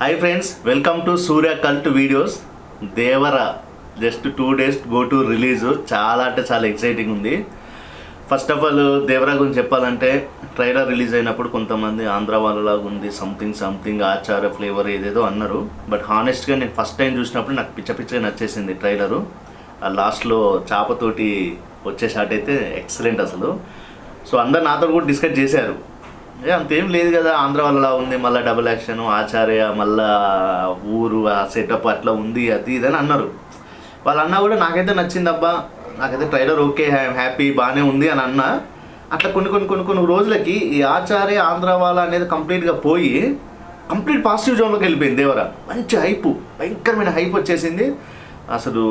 Hi friends, welcome to Surya cult videos. Devara just 2 days go to release. చాలా అంటే చాలా exciting ఉంది. First of all దేవర గురించి చెప్పాలంటే ట్రైలర్ రిలీజ్ అయినప్పుడు కొంతమంది ఆంధ్ర వాళ్ళలాగా ఉంది, సంథింగ్ ఆచార ఫ్లేవర్ ఏదేదో అన్నారు. బట్ హానెస్ట్గా నేను ఫస్ట్ టైం చూసినప్పుడు నాకు పిచ్చగా నచ్చేసింది ట్రైలరు. ఆ లాస్ట్లో చాపతోటి వచ్చే షాట్ అయితే ఎక్సలెంట్ అసలు. సో అందరు నాతో కూడా డిస్కస్ చేశారు, అంతేం లేదు కదా, ఆంధ్ర వాళ్ళలా ఉంది, మళ్ళీ డబుల్ యాక్షన్ ఆచార్య, మళ్ళా ఊరు ఆ సెటప్ అట్లా ఉంది, అది ఇదని అన్నారు. వాళ్ళు అన్నా కూడా నాకైతే నచ్చిందబ్బా, నాకైతే ట్రైలర్ ఓకే, హ్యాపీ, బాగానే ఉంది అని అన్నా. అట్లా కొన్ని రోజులకి ఈ ఆచార్య ఆంధ్ర వాళ్ళ అనేది కంప్లీట్గా పోయి కంప్లీట్ పాజిటివ్ జోన్లోకి వెళ్ళిపోయింది దేవర. మంచి హైప్, భయంకరమైన హైప్ వచ్చేసింది. అసలు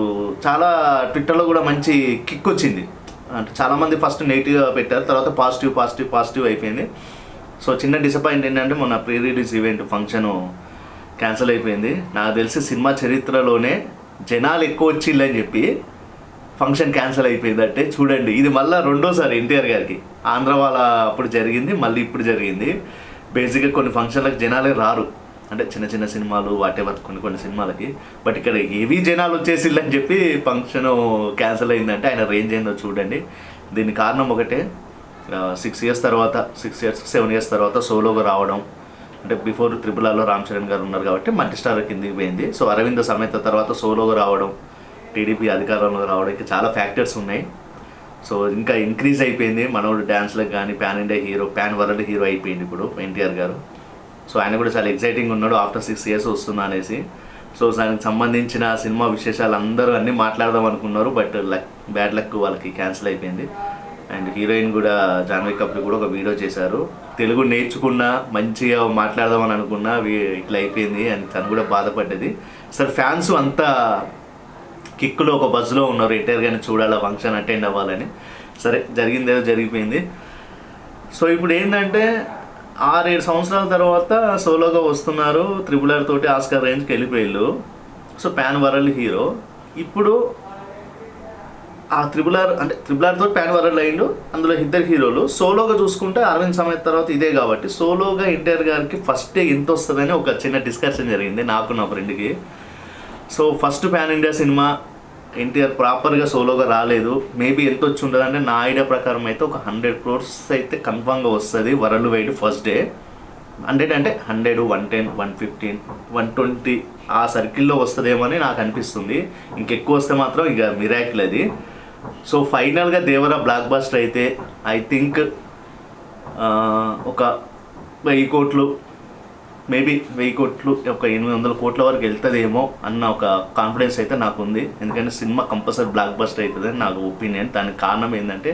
చాలా ట్విట్టర్లో కూడా మంచి కిక్ వచ్చింది. అంటే చాలామంది ఫస్ట్ నెగిటివ్గా పెట్టారు, తర్వాత పాజిటివ్ అయిపోయింది. సో చిన్న డిసప్పాయింట్ ఏంటంటే మొన్న pre release event function cancel అయిపోయింది. నాకు తెలిసి సినిమా చరిత్రలోనే జనాలు ఎక్కువ వచ్చిందని చెప్పి ఫంక్షన్ క్యాన్సిల్ అయిపోయింది. అంటే చూడండి, ఇది మళ్ళీ రెండోసారి ఎన్టీఆర్ గారికి. ఆంధ్ర వాళ్ళ అప్పుడు జరిగింది, మళ్ళీ ఇప్పుడు జరిగింది. బేసిక్గా కొన్ని ఫంక్షన్లకు జనాలే రారు, అంటే చిన్న సినిమాలు వాటెవర్ కొన్ని సినిమాలకి. బట్ ఇక్కడ హెవీ జనాలు వచ్చేసిల్లని చెప్పి ఫంక్షన్ క్యాన్సిల్ అయిందంటే ఆయన రేంజ్ ఏందో చూడండి. దీనికి కారణం ఒకటే, 7 years తర్వాత సోలోగా రావడం. అంటే బిఫోర్ RRRలో రామ్ చరణ్ గారు ఉన్నారు కాబట్టి మల్టీస్టార్ కిందికి పోయింది. సో అరవింద సమేత తర్వాత సోలోగా రావడం, టీడీపీ అధికారంలో రావడానికి చాలా ఫ్యాక్టర్స్ ఉన్నాయి. సో ఇంకా ఇంక్రీజ్ అయిపోయింది మనోడు డ్యాన్స్లకు కానీ, pan India hero, pan world hero అయిపోయింది ఇప్పుడు ఎన్టీఆర్ గారు. సో ఆయన కూడా చాలా ఎక్సైటింగ్ ఉన్నాడు ఆఫ్టర్ 6 years వస్తున్నా అనేసి. సో దానికి సంబంధించిన సినిమా విశేషాలు అందరూ అన్నీ మాట్లాడదాం అనుకున్నారు, బట్ బ్యాడ్ లక్ వాళ్ళకి క్యాన్సిల్ అయిపోయింది. అండ్ హీరోయిన్ కూడా జాన్వీ కపూర్ కూడా ఒక వీడియో చేశారు, తెలుగు నేర్చుకున్నా మంచిగా మాట్లాడదామని అనుకున్నా ఇట్లా అయిపోయింది అని తను కూడా బాధపడ్డది. సరే, ఫ్యాన్స్ అంతా కిక్కులో ఒక బజ్లో ఉన్నారు, ఎన్టీఆర్ గారిని చూడాలి, ఫంక్షన్ అటెండ్ అవ్వాలని. సరే, జరిగిందేదో జరిగిపోయింది. సో ఇప్పుడు ఏంటంటే 6-7 సంవత్సరాల తర్వాత సోలోగా వస్తున్నారు, RRR తోటి ఆస్కార్ రేంజ్కి వెళ్ళిపోయారు. So pan world hero. ఇప్పుడు ఆ RRR తోటి పాన్ వరల్డ్ అయ్యిండు, అందులో 2 హీరోలు. సోలోగా చూసుకుంటే అరవింద్ సమేత్ తర్వాత ఇదే కాబట్టి సోలోగా ఎన్టీఆర్ గారికి ఫస్ట్ ఎంత వస్తుందని ఒక చిన్న డిస్కషన్ జరిగింది నాకు నా ఫ్రెండ్కి. So first pan India cinema NTR ప్రాపర్గా సోలోగా రాలేదు. మేబీ ఎంత వచ్చి ఉండదు అంటే నా ఐడియా ప్రకారం అయితే ఒక 100 crores అయితే కన్ఫామ్గా వస్తుంది వరల్డ్ వైడ్ ఫస్ట్ డే. 100 అంటే 100, 110, 115, 120 ఆ సర్కిల్లో వస్తుందేమో అని నాకు అనిపిస్తుంది. ఇంకెక్కువ వస్తే మాత్రం ఇక మిరాకిల్ అది. సో ఫైనల్గా దేవర బ్లాక్ బస్టర్ అయితే ఐ థింక్ ఒక 1000 కోట్లు, మేబీ 1000 కోట్లు, ఒక 800 కోట్ల వరకు వెళ్తుందేమో అన్న ఒక కాన్ఫిడెన్స్ అయితే నాకు ఉంది. ఎందుకంటే సినిమా కంపల్సరీ బ్లాక్ బస్టర్ అవుతుందని నాకు ఒపీనియన్. దానికి కారణం ఏంటంటే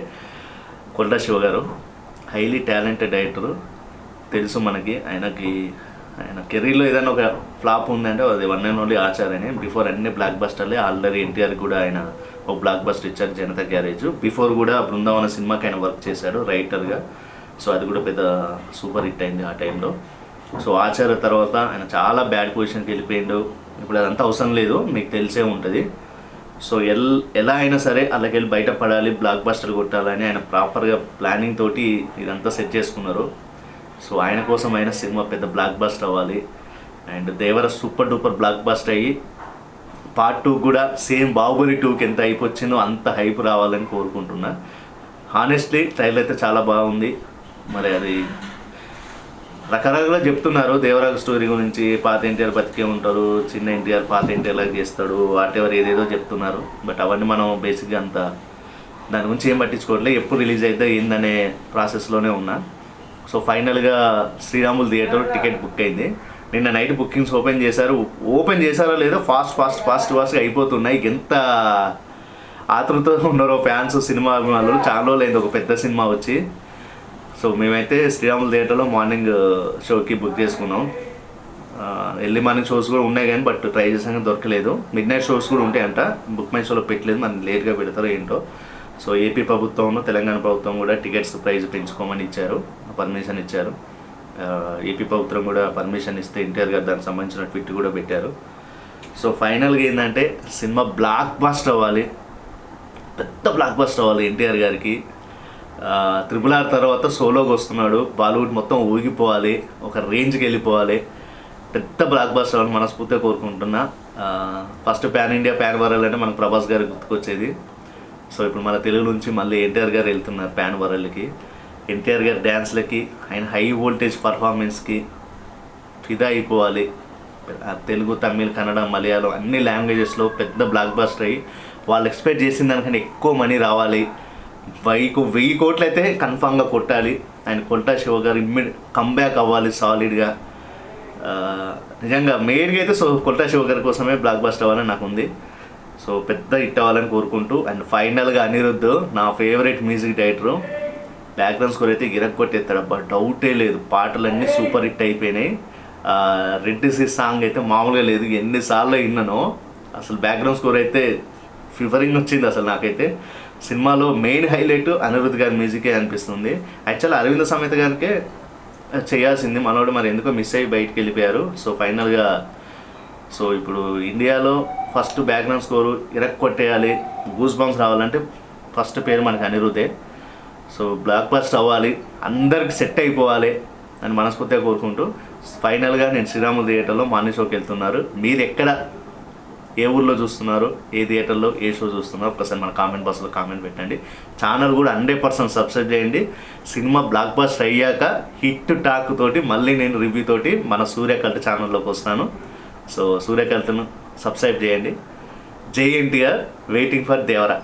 కొల్లా శివ గారు హైలీ టాలెంటెడ్ డైరెక్టరు, తెలుసు మనకి. ఆయన కెరీర్లో ఏదైనా ఒక ఫ్లాప్ ఉందంటే అది వన్ అండ్ ఓన్లీ ఆచార్యనే. బిఫోర్ అన్ని బ్లాక్ బస్టర్లే. ఆల్రెడీ ఎన్టీఆర్ కూడా ఆయన ఒక బ్లాక్ బస్టర్ ఇచ్చారు, జనతా గ్యారేజ్. బిఫోర్ కూడా బృందావన సినిమాకి ఆయన వర్క్ చేశాడు రైటర్గా. సో అది కూడా పెద్ద సూపర్ హిట్ అయింది ఆ టైంలో. సో ఆచార్య తర్వాత ఆయన చాలా బ్యాడ్ పొజిషన్కి వెళ్ళిపోయిండు. ఇప్పుడు అదంతా అవసరం లేదు, మీకు తెలిసే ఉంటుంది. సో ఎలా అయినా సరే అలాగెళ్ళి బయటపడాలి, బ్లాక్ బస్టర్ కొట్టాలని ఆయన ప్రాపర్గా ప్లానింగ్ తోటి ఇదంతా సెట్ చేసుకున్నారు. సో ఆయన కోసం అయినా సినిమా పెద్ద బ్లాక్ బస్టర్ అవ్వాలి. And Devara super duper block buster అయ్యి పార్ట్ 2 కూడా సేమ్ బాహుబలి 2కి ఎంత హైప్ వచ్చిందో అంత హైప్ రావాలని కోరుకుంటున్నా. హానెస్ట్లీ ట్రైలర్ అయితే చాలా బాగుంది. మరి అది రకరకాలుగా చెప్తున్నారు దేవర స్టోరీ గురించి. పాత ఎన్టీఆర్ బతికే ఉంటారు, చిన్న ఎన్టీఆర్ పాత ఎన్టీఆర్ లాగా చేస్తాడు, వాటెవర్ ఏదేదో చెప్తున్నారు. బట్ అవన్నీ మనం బేసిక్గా అంత దాని గురించి ఏం పట్టించుకోవట్లేదు. ఎప్పుడు రిలీజ్ అయితే ఏందనే ప్రాసెస్లోనే ఉన్నా. సో ఫైనల్గా శ్రీరాములు థియేటర్ టికెట్ బుక్ అయింది. నిన్న నైట్ బుకింగ్స్ ఓపెన్ చేశారో లేదో ఫాస్ట్గా అయిపోతున్నాయి. ఎంత ఆతృతతో ఉన్నారో ఫ్యాన్స్, సినిమా అభిమానులు. చాలా రోజులు అయింది ఒక పెద్ద సినిమా వచ్చి. సో మేమైతే శ్రీరాములు థియేటర్లో మార్నింగ్ షోకి బుక్ చేసుకున్నాం. ఎర్లీ మార్నింగ్ షోస్ కూడా ఉన్నాయి కానీ బట్ ట్రై చేసాక దొరకలేదు. మిడ్ నైట్ షోస్ కూడా ఉంటాయంట, బుక్ మై షోలో పెట్టలేదు, మనం లేట్గా పెడతారో ఏంటో. సో ఏపీ ప్రభుత్వం, తెలంగాణ ప్రభుత్వం కూడా టికెట్స్ ప్రైస్ పెంచుకోమని పర్మిషన్ ఇచ్చారు. ఏపీ ప్రభుత్వం కూడా పర్మిషన్ ఇస్తే ఎన్టీఆర్ గారు దానికి సంబంధించిన ట్వీట్ కూడా పెట్టారు. సో ఫైనల్గా ఏంటంటే సినిమా బ్లాక్ బస్టర్ అవ్వాలి, పెద్ద బ్లాక్ బస్టర్ అవ్వాలి ఎన్టీఆర్ గారికి. RRR తర్వాత సోలోకి వస్తున్నాడు, బాలీవుడ్ మొత్తం ఊగిపోవాలి, ఒక రేంజ్కి వెళ్ళిపోవాలి. పెద్ద బ్లాక్ బస్టర్ అని మనస్ఫూర్తిగా కోరుకుంటున్నా. First pan India pan world అంటే మనకు ప్రభాస్ గారికి గుర్తుకొచ్చేది. సో ఇప్పుడు మన తెలుగు నుంచి మళ్ళీ ఎన్టీఆర్ గారు వెళ్తున్నారు పాన్ వరల్డ్కి. ఎన్టీఆర్ గారి డ్యాన్స్లకి, ఆయన హై వోల్టేజ్ పర్ఫార్మెన్స్కి ఫిదా అయిపోవాలి. తెలుగు, తమిళ్, కన్నడ, మలయాళం అన్ని లాంగ్వేజెస్లో పెద్ద బ్లాక్ బస్టర్ అయ్యి వాళ్ళు ఎక్స్పెక్ట్ చేసిన దానికంటే ఎక్కువ మనీ రావాలి. 1000 కోట్లు అయితే కన్ఫామ్గా కొట్టాలి. ఆయన కొల్టా శివ గారు కంబ్యాక్ అవ్వాలి సాలిడ్గా. నిజంగా మెయిన్గా అయితే కొల్టా శివ గారి కోసమే బ్లాక్ బస్టర్ అవ్వాలని నాకు ఉంది. సో పెద్ద హిట్ అవ్వాలని కోరుకుంటూ, అండ్ ఫైనల్గా అనిరుద్ధ్ నా favourite music director. Background score అయితే గిరక్కొట్టేస్తాడు, అబ్బా డౌటే లేదు. పాటలన్నీ సూపర్ హిట్ అయిపోయినాయి. రెడ్ సి సాంగ్ అయితే మామూలుగా లేదు, ఎన్నిసార్లు విన్నానో. అసలు బ్యాక్గ్రౌండ్ స్కోర్ అయితే ఫివరింగ్ వచ్చింది అసలు నాకైతే. సినిమాలో మెయిన్ హైలైట్ అనిరుద్ధ్ గారి మ్యూజికే అనిపిస్తుంది. యాక్చువల్లీ అరవింద సమేత గారికే చేయాల్సింది, మనోడు మరి ఎందుకో మిస్ అయ్యి బయటికి వెళ్ళిపోయారు. సో ఫైనల్గా ఇప్పుడు ఇండియాలో ఫస్ట్ బ్యాక్గ్రౌండ్ స్కోరు కొట్టేయాలి, గూస్ బంప్స్ రావాలంటే ఫస్ట్ పేరు మనకి అనిరుద్ధే. సో బ్లాక్ బస్టర్ అవ్వాలి, అందరికి సెట్ అయిపోవాలి అని మనస్ఫూర్తిగా కోరుకుంటూ, ఫైనల్గా నేను శ్రీరాములు థియేటర్లో మార్నింగ్ షోకి వెళ్తున్నారు. మీరు ఎక్కడ, ఏ ఊర్లో చూస్తున్నారు, ఏ థియేటర్లో ఏ షో చూస్తున్నారు, ఒకసారి మన కామెంట్ బాక్స్లో కామెంట్ పెట్టండి. ఛానల్ కూడా 100% సబ్స్క్రైబ్ చేయండి. సినిమా బ్లాక్ బస్టర్ అయ్యాక హిట్ టాక్ తోటి మళ్ళీ నేను రివ్యూ తోటి మన సూర్యకల్ట్ ఛానల్లోకి వస్తాను. సో సూర్యకల్ట్ను సబ్స్క్రైబ్ చేయండి. జై ఎన్టీఆర్, వెయిటింగ్ ఫర్ దేవరా.